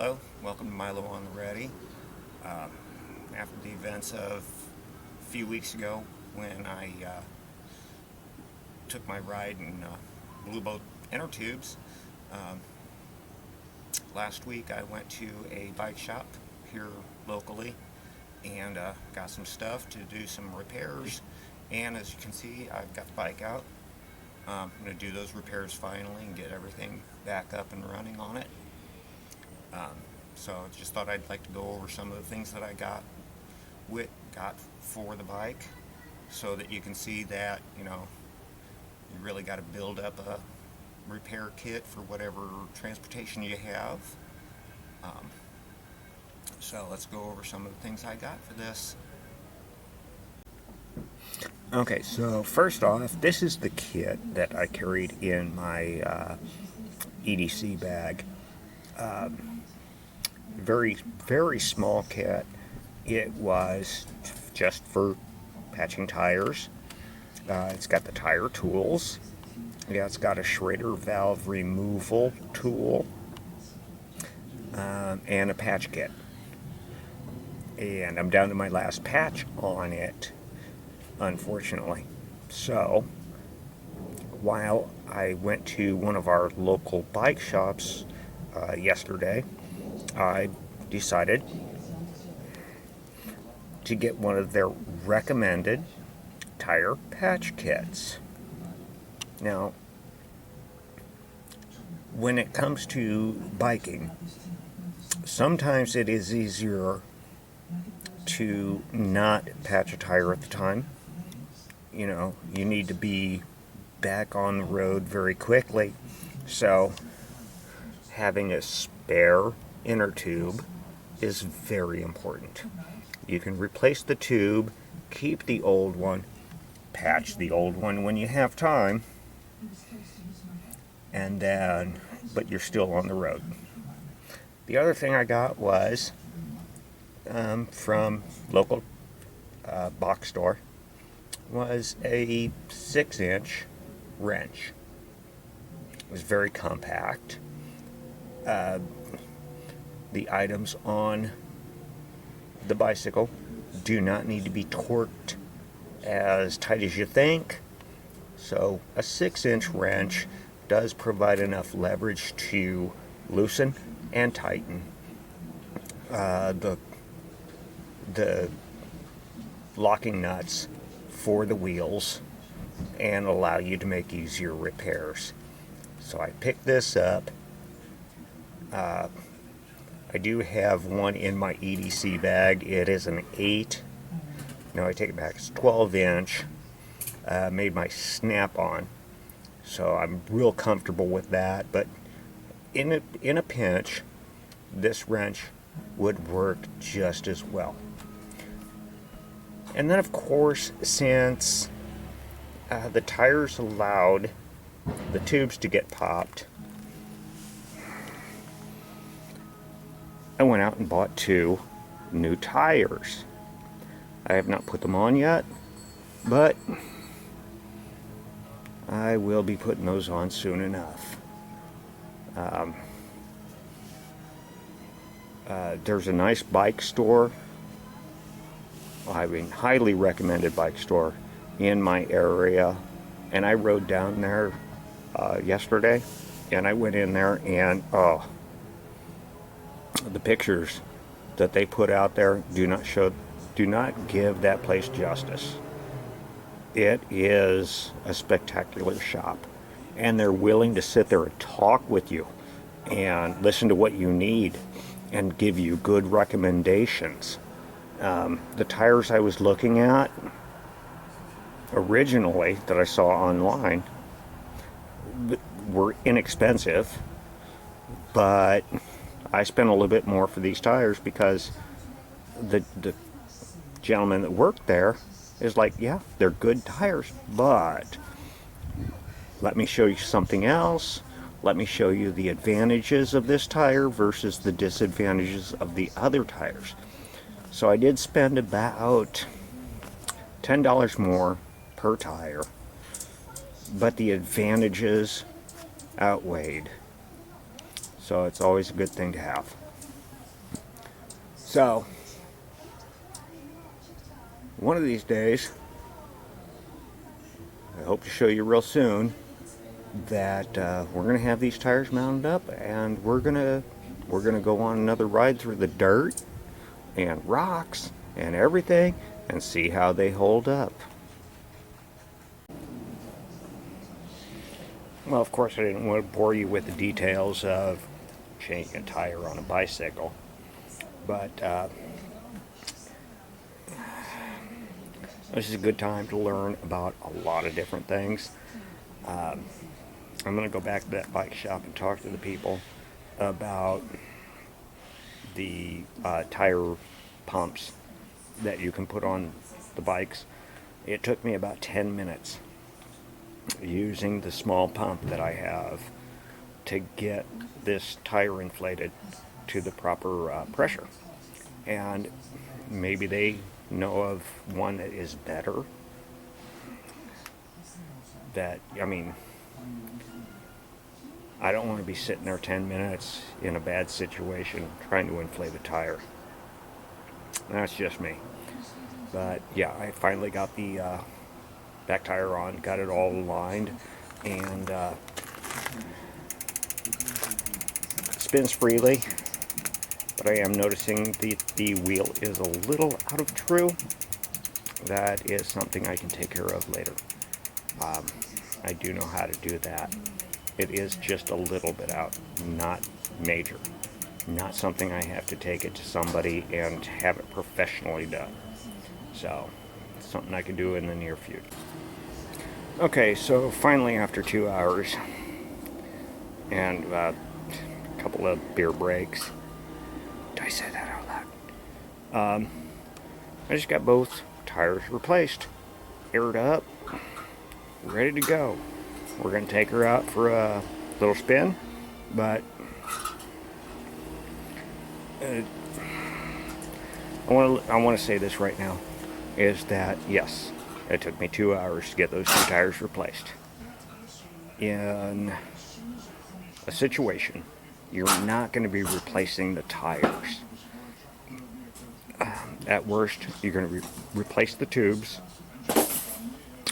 Hello, welcome to Milo on the Ready. After the events of a few weeks ago when I took my ride in Blue Boat inner tubes, um, last week I went to a bike shop here locally and got some stuff to do some repairs. And as you can see, I've got the bike out. I'm going to do those repairs finally and get everything back up and running on it. So I just thought I'd like to go over some of the things that I got for the bike, so that you can see that, you really got to build up a repair kit for whatever transportation you have. So let's go over some of the things I got for this. Okay, so first off, this is the kit that I carried in my EDC bag. Very, very small kit. It was just for patching tires. It's got the tire tools. Yeah, it's got a Schrader valve removal tool and a patch kit. And I'm down to my last patch on it, unfortunately. So, while I went to one of our local bike shops yesterday, I decided to get one of their recommended tire patch kits. Now, when it comes to biking, sometimes it is easier to not patch a tire at the time. You need to be back on the road very quickly. So, having a spare inner tube is very important. You can replace the tube, keep the old one, patch the old one when you have time, but you're still on the road. The other thing I got was from local box store was a 6-inch wrench. It was very compact. The items on the bicycle do not need to be torqued as tight as you think. So a 6-inch wrench does provide enough leverage to loosen and tighten the locking nuts for the wheels and allow you to make easier repairs. So I picked this up. I do have one in my EDC bag. It is an 8. No, I take it back. It's 12-inch. Made my snap-on. So I'm real comfortable with that. But in a pinch, this wrench would work just as well. And then, of course, since the tires allowed the tubes to get popped, I went out and bought 2 new tires. I have not put them on yet, but I will be putting those on soon enough. There's a nice bike store, highly recommended bike store in my area, and I rode down there yesterday, and I went in there and the pictures that they put out there do not give that place justice. It is a spectacular shop, and they're willing to sit there and talk with you and listen to what you need and give you good recommendations. The tires I was looking at originally that I saw online were inexpensive, but I spent a little bit more for these tires because the gentleman that worked there is like, yeah, they're good tires, but let me show you something else. Let me show you the advantages of this tire versus the disadvantages of the other tires. So I did spend about $10 more per tire, but the advantages outweighed. So it's always a good thing to have. So, one of these days, I hope to show you real soon that we're gonna have these tires mounted up, and we're gonna go on another ride through the dirt and rocks and everything and see how they hold up. Well, of course, I didn't want to bore you with the details of changing a tire on a bicycle, but this is a good time to learn about a lot of different things. I'm going to go back to that bike shop and talk to the people about the tire pumps that you can put on the bikes. It took me about 10 minutes using the small pump that I have to get this tire inflated to the proper pressure. And maybe they know of one that is better. That, I mean, I don't want to be sitting there 10 minutes in a bad situation trying to inflate a tire. That's just me. But yeah, I finally got the back tire on, got it all aligned, and it spins freely. But I am noticing the wheel is a little out of true. That is something I can take care of later. I do know how to do that. It is just a little bit out, not major. Not something I have to take it to somebody and have it professionally done. So, it's something I can do in the near future. Okay, so finally after 2 hours and a couple of beer breaks, did I say that out loud? I just got both tires replaced, aired up, ready to go. We're going to take her out for a little spin, but I want to say this right now, is that yes, it took me 2 hours to get those two tires replaced. In a situation, you're not going to be replacing the tires. At worst, you're going to replace the tubes,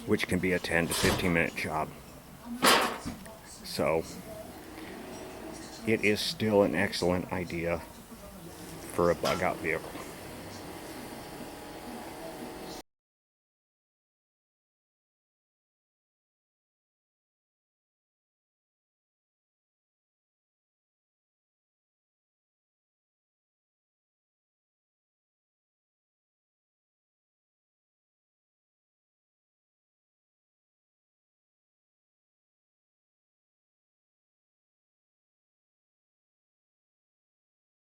which can be a 10 to 15 minute job. So, it is still an excellent idea for a bug out vehicle.